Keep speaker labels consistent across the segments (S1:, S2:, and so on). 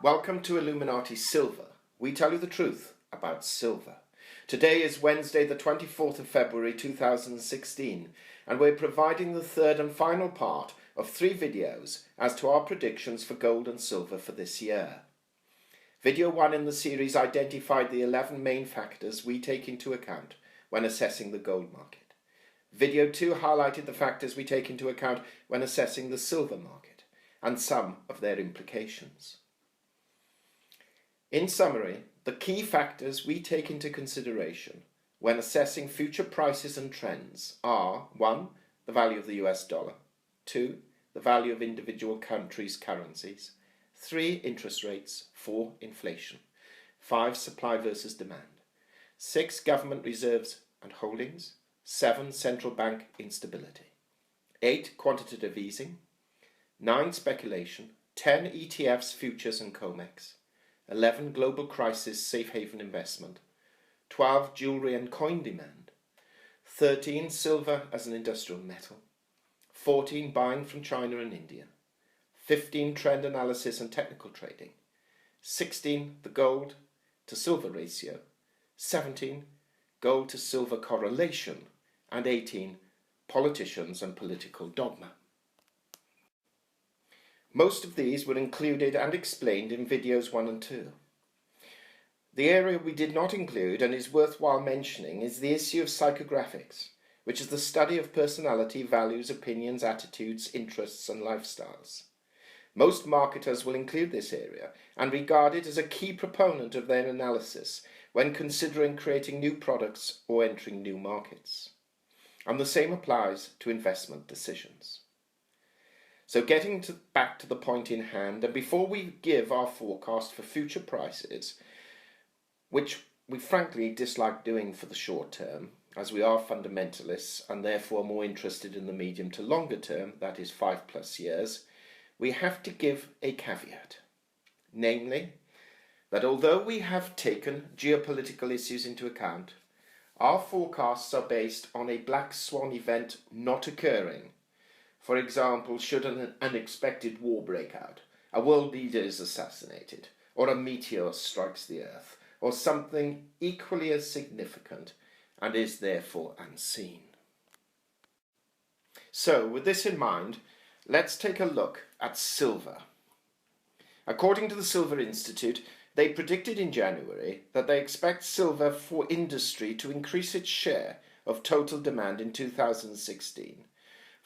S1: Welcome to Illuminati Silver. We tell you the truth about silver. Today is Wednesday the 24th of February 2016 and we're providing the third and final part of 3 videos as to our predictions for gold and silver for this year. Video 1 in the series identified the 11 main factors we take into account when assessing the gold market. Video 2 highlighted the factors we take into account when assessing the silver market and some of their implications. In summary, the key factors we take into consideration when assessing future prices and trends are 1. The value of the US dollar, 2. The value of individual countries' currencies, 3. Interest rates, 4. Inflation, 5. Supply versus demand, 6. Government reserves and holdings, 7. Central bank instability, 8. Quantitative easing, 9. Speculation, 10. ETFs, futures and Comex, 11. Global crisis, safe haven investment, 12. Jewelry and coin demand, 13. Silver as an industrial metal, 14. Buying from China and India, 15. Trend analysis and technical trading, 16. The gold to silver ratio, 17. Gold to silver correlation, and 18. Politicians and political dogma. Most of these were included and explained in videos 1 and 2. The area we did not include and is worthwhile mentioning is the issue of psychographics, which is the study of personality, values, opinions, attitudes, interests and lifestyles. Most marketers will include this area and regard it as a key proponent of their analysis when considering creating new products or entering new markets. And the same applies to investment decisions. So getting back to the point in hand, and before we give our forecast for future prices, which we frankly dislike doing for the short term, as we are fundamentalists and therefore more interested in the medium to longer term, that is 5+ years, we have to give a caveat. Namely, that although we have taken geopolitical issues into account, our forecasts are based on a black swan event not occurring. For example, should an unexpected war break out, a world leader is assassinated, or a meteor strikes the earth, or something equally as significant and is therefore unseen. So, with this in mind, let's take a look at silver. According to the Slver Institute, they predicted in January that they expect silver for industry to increase its share of total demand in 2016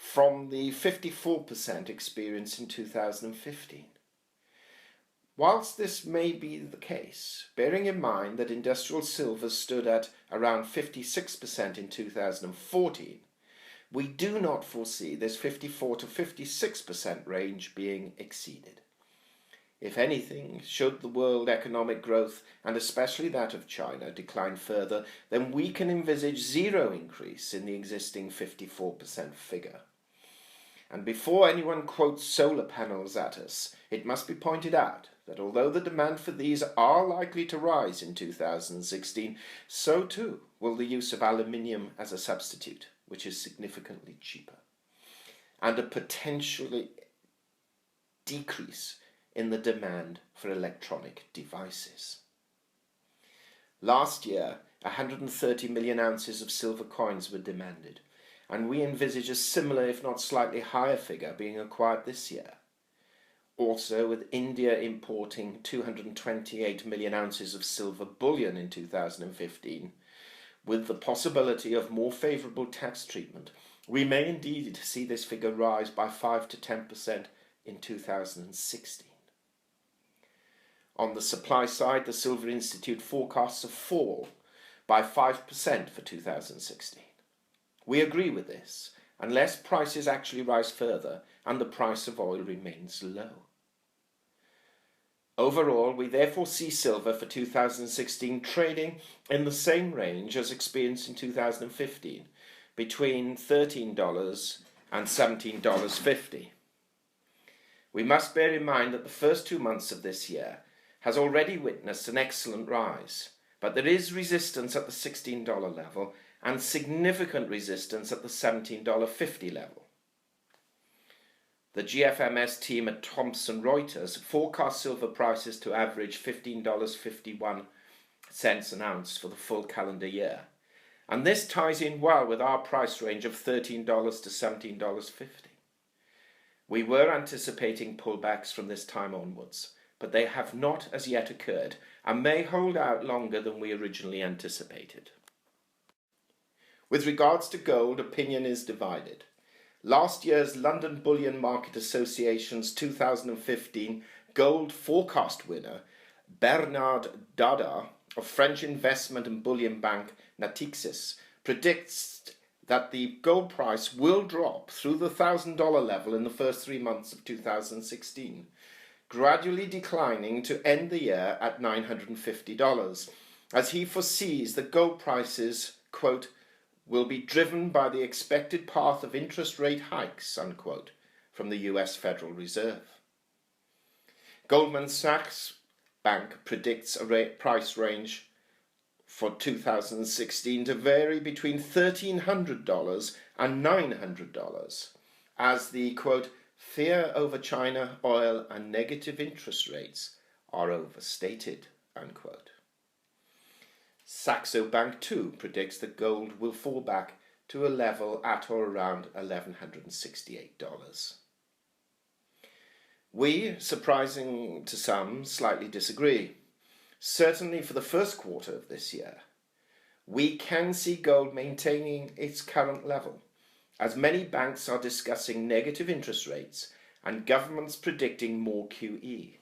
S1: from the 54% experienced in 2015. Whilst this may be the case, bearing in mind that industrial silver stood at around 56% in 2014, we do not foresee this 54 to 56% range being exceeded. If anything, should the world economic growth, and especially that of China, decline further, then we can envisage zero increase in the existing 54% figure. And before anyone quotes solar panels at us, it must be pointed out that although the demand for these are likely to rise in 2016, so too will the use of aluminium as a substitute, which is significantly cheaper, and a potentially decrease in the demand for electronic devices. Last year, 130 million ounces of silver coins were demanded, and we envisage a similar, if not slightly higher figure being acquired this year. Also, with India importing 228 million ounces of silver bullion in 2015, with the possibility of more favourable tax treatment, we may indeed see this figure rise by 5 to 10% in 2016. On the supply side, the Slver Institute forecasts a fall by 5% for 2016. We agree with this, unless prices actually rise further and the price of oil remains low. Overall, we therefore see silver for 2016 trading in the same range as experienced in 2015, between $13 and $17.50. We must bear in mind that the first 2 months of this year has already witnessed an excellent rise, but there is resistance at the $16 level and significant resistance at the $17.50 level. the GFMS team at Thomson Reuters forecast silver prices to average $15.51 an ounce for the full calendar year. And this ties in well with our price range of $13 to $17.50. We were anticipating pullbacks from this time onwards, but they have not as yet occurred and may hold out longer than we originally anticipated. With regards to gold, opinion is divided. Last year's London Bullion Market Association's 2015 gold forecast winner, Bernard Dada of French investment and bullion bank Natixis, predicts that the gold price will drop through the $1,000 level in the first 3 months of 2016, gradually declining to end the year at $950, as he foresees that gold prices, quote, will be driven by the expected path of interest rate hikes, unquote, from the US Federal Reserve. Goldman Sachs Bank predicts a price range for 2016 to vary between $1,300 and $900, as the, quote, fear over China, oil and negative interest rates are overstated, unquote. Saxo Bank too predicts that gold will fall back to a level at or around $1,168. We, surprising to some, slightly disagree. Certainly for the first quarter of this year, we can see gold maintaining its current level, as many banks are discussing negative interest rates and governments predicting more QE.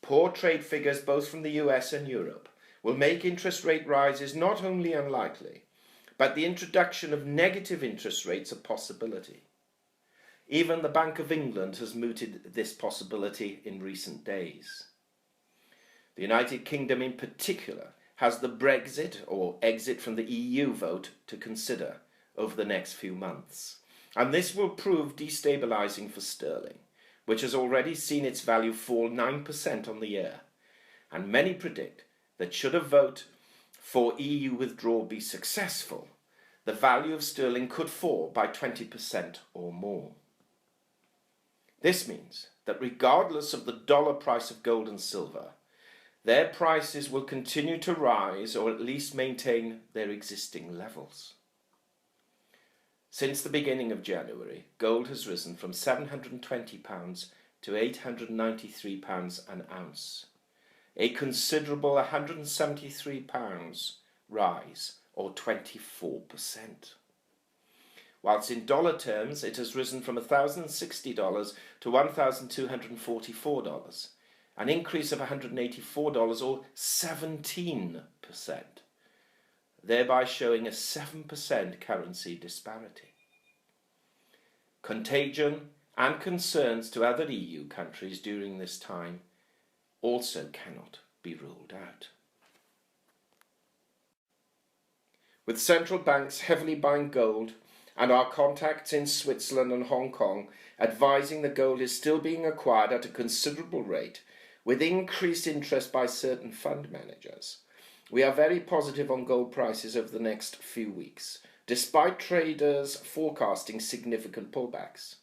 S1: Poor trade figures both from the US and Europe will make interest rate rises not only unlikely, but the introduction of negative interest rates a possibility. Even the Bank of England has mooted this possibility in recent days. The United Kingdom in particular has the Brexit or exit from the EU vote to consider over the next few months, and this will prove destabilising for sterling, which has already seen its value fall 9% on the year, and many predict that should a vote for EU withdrawal be successful, the value of sterling could fall by 20% or more. This means that regardless of the dollar price of gold and silver, their prices will continue to rise or at least maintain their existing levels. Since the beginning of January, gold has risen from £720 to £893 an ounce, a considerable £173 rise, or 24%. Whilst in dollar terms it has risen from $1,060 to $1,244, an increase of $184 or 17%, thereby showing a 7% currency disparity. Contagion and concerns to other EU countries during this time also cannot be ruled out. With central banks heavily buying gold and our contacts in Switzerland and Hong Kong advising that gold is still being acquired at a considerable rate with increased interest by certain fund managers, we are very positive on gold prices over the next few weeks, despite traders forecasting significant pullbacks.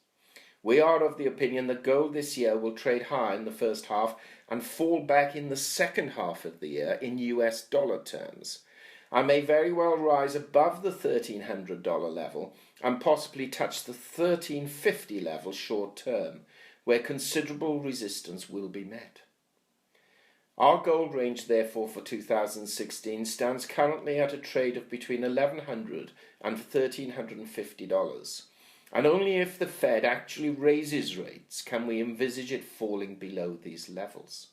S1: We are of the opinion that gold this year will trade high in the first half and fall back in the second half of the year in US dollar terms, and may very well rise above the $1,300 level and possibly touch the $1,350 level short term, where considerable resistance will be met. Our gold range, therefore, for 2016 stands currently at a trade of between $1,100 and $1,350, and only if the Fed actually raises rates can we envisage it falling below these levels.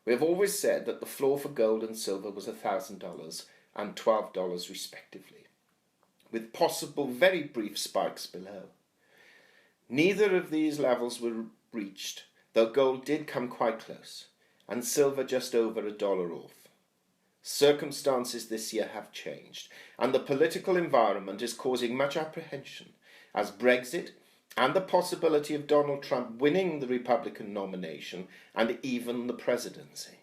S1: We have always said that the floor for gold and silver was $1,000 and $12 respectively, with possible very brief spikes below. Neither of these levels were reached, though gold did come quite close, and silver just over $1 off. Circumstances this year have changed, and the political environment is causing much apprehension as Brexit and the possibility of Donald Trump winning the Republican nomination and even the presidency.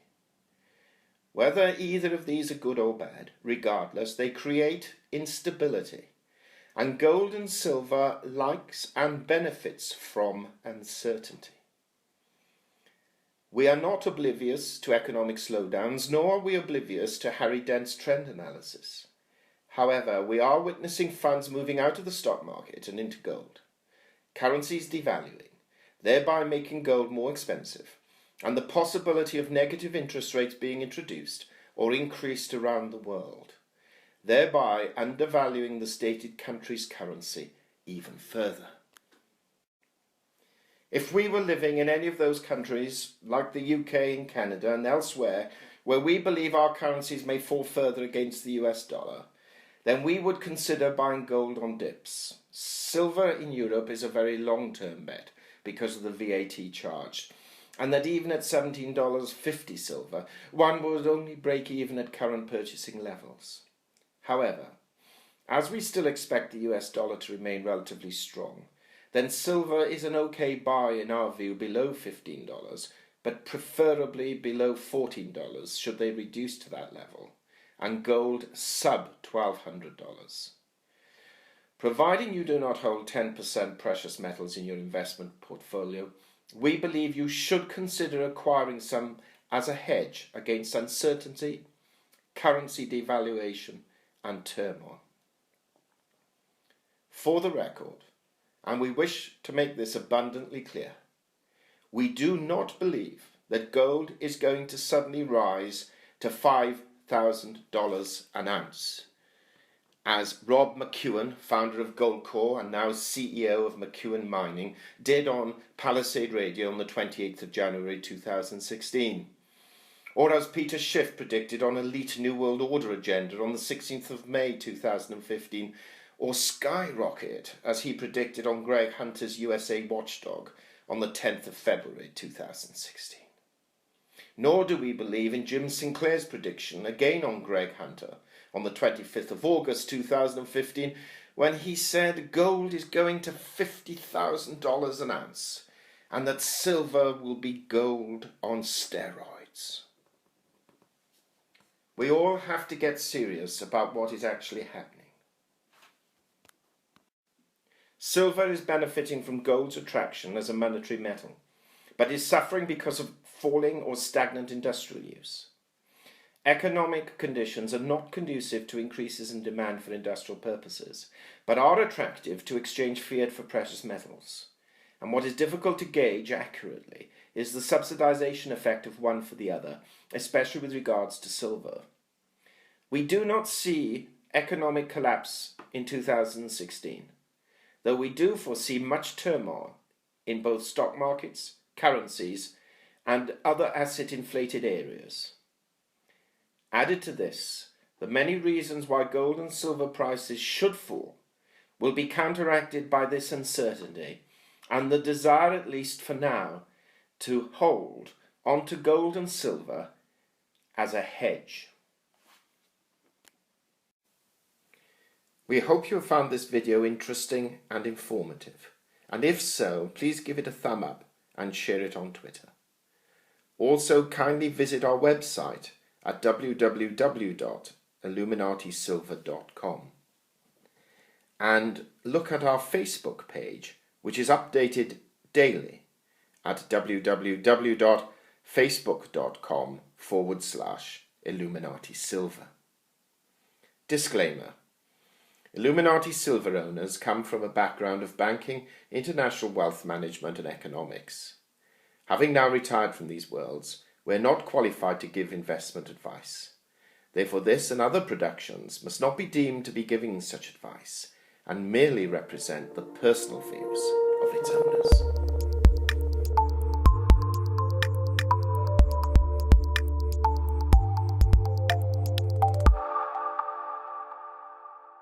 S1: Whether either of these are good or bad, regardless, they create instability, and gold and silver likes and benefits from uncertainty. We are not oblivious to economic slowdowns, nor are we oblivious to Harry Dent's trend analysis. However, we are witnessing funds moving out of the stock market and into gold, currencies devaluing, thereby making gold more expensive, and the possibility of negative interest rates being introduced or increased around the world, thereby undervaluing the stated country's currency even further. If we were living in any of those countries, like the UK and Canada and elsewhere, where we believe our currencies may fall further against the US dollar, then we would consider buying gold on dips. Silver in Europe is a very long-term bet because of the VAT charged, and that even at $17.50 silver, one would only break even at current purchasing levels. However, as we still expect the US dollar to remain relatively strong, then silver is an okay buy in our view below $15, but preferably below $14 should they reduce to that level, and gold sub $1,200. Providing you do not hold 10% precious metals in your investment portfolio, we believe you should consider acquiring some as a hedge against uncertainty, currency devaluation, and turmoil. For the record, and we wish to make this abundantly clear, we do not believe that gold is going to suddenly rise to $5,000 an ounce, as Rob McEwen, founder of Goldcore and now CEO of McEwen Mining, did on Palisade Radio on the 28th of January 2016. Or as Peter Schiff predicted on Elite New World Order Agenda on the 16th of May 2015, or skyrocket, as he predicted on Greg Hunter's USA Watchdog on the 10th of February 2016. Nor do we believe in Jim Sinclair's prediction, again on Greg Hunter, on the 25th of August 2015, when he said gold is going to $50,000 an ounce, and that silver will be gold on steroids. We all have to get serious about what is actually happening. Silver is benefiting from gold's attraction as a monetary metal, but is suffering because of falling or stagnant industrial use. Economic conditions are not conducive to increases in demand for industrial purposes, but are attractive to exchange fiat for precious metals. And what is difficult to gauge accurately is the subsidization effect of one for the other, especially with regards to silver. We do not see economic collapse in 2016. Though we do foresee much turmoil in both stock markets, currencies, and other asset-inflated areas. Added to this, the many reasons why gold and silver prices should fall will be counteracted by this uncertainty and the desire, at least for now, to hold onto gold and silver as a hedge. We hope you have found this video interesting and informative, and if so, please give it a thumb up and share it on Twitter. Also, kindly visit our website at www.illuminatisilver.com and look at our Facebook page, which is updated daily at www.facebook.com/illuminatisilver. Disclaimer: Illuminati silver owners come from a background of banking, international wealth management and economics. Having now retired from these worlds, we are not qualified to give investment advice. Therefore this and other productions must not be deemed to be giving such advice and merely represent the personal views of its owners.